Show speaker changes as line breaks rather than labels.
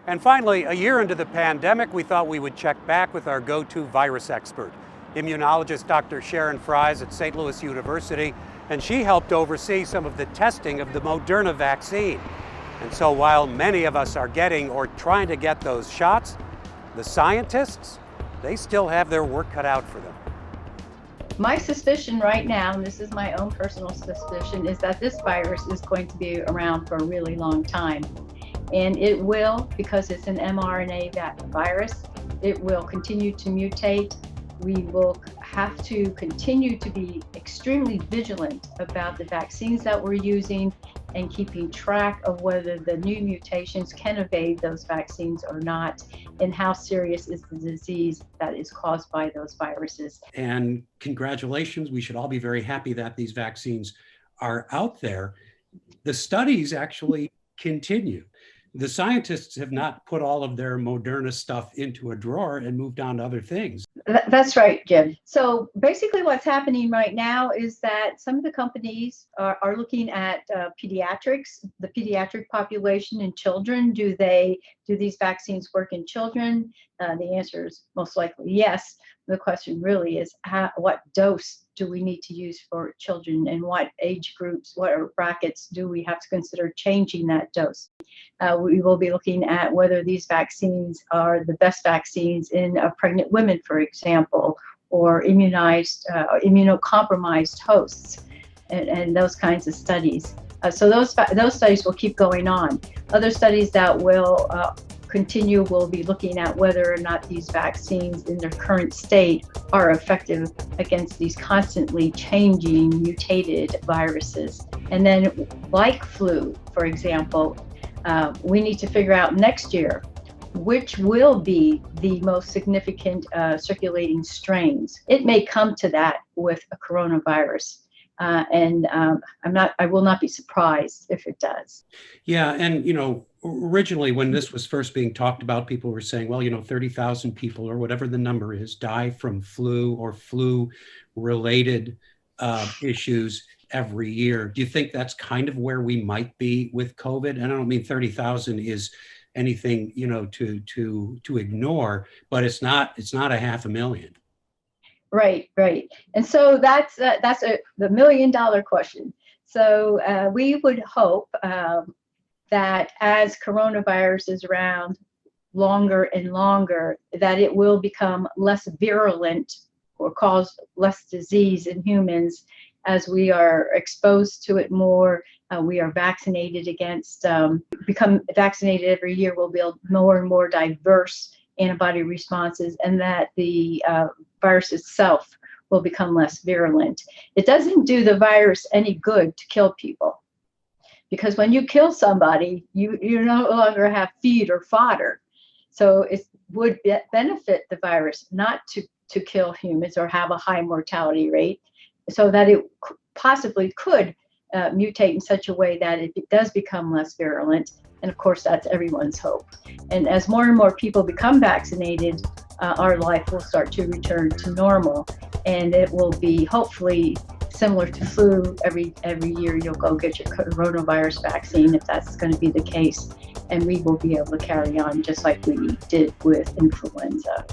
And finally, a year into the pandemic, we thought we would check back with our go-to virus expert, immunologist Dr. Sharon Frey at St. Louis University, and she helped oversee some of the testing of the Moderna vaccine. And so while many of us are getting or trying to get those shots, the scientists, they still have their work cut out for them.
My suspicion right now, and this is my own personal suspicion, is that this virus is going to be around for a really long time. And it will, because it's an mRNA virus, it will continue to mutate. We will have to continue to be extremely vigilant about the vaccines that we're using and keeping track of whether the new mutations can evade those vaccines or not, and how serious is the disease that is caused by those viruses.
And congratulations, we should all be very happy that these vaccines are out there. The studies actually continue. The scientists have not put all of their Moderna stuff into a drawer and moved on to other things.
That's right, Jim. So basically what's happening right now is that some of the companies are looking at pediatrics, the pediatric population in children. Do these vaccines work in children? The answer is most likely yes. The question really is what dose do we need to use for children, and what age groups, what brackets do we have to consider changing that dose? We will be looking at whether these vaccines are the best vaccines in pregnant women, for example, or immunocompromised hosts, and those kinds of studies. So those studies will keep going on. Other studies that will continue will be looking at whether or not these vaccines in their current state are effective against these constantly changing mutated viruses. And then like flu, for example, we need to figure out next year which will be the most significant circulating strains. It may come to that with a coronavirus. I will not be surprised if it does.
Yeah, and originally when this was first being talked about, people were saying, well, 30,000 people or whatever the number is die from flu or flu-related issues every year. Do you think that's kind of where we might be with COVID? And I don't mean 30,000 is anything to ignore, but it's not 500,000.
Right. And so that's the $1 million question. So we would hope that as coronavirus is around longer and longer, that it will become less virulent or cause less disease in humans as we are exposed to it more. We are vaccinated against, become vaccinated every year. We'll build more and more diverse antibody responses, and that the virus itself will become less virulent. It doesn't do the virus any good to kill people, because when you kill somebody, you no longer have feed or fodder. So it would benefit the virus not to kill humans or have a high mortality rate, so that it possibly could mutate in such a way that it does become less virulent. And of course, that's everyone's hope. And as more and more people become vaccinated, our life will start to return to normal. And it will be hopefully similar to flu. Every year you'll go get your coronavirus vaccine, if that's going to be the case. And we will be able to carry on just like we did with influenza.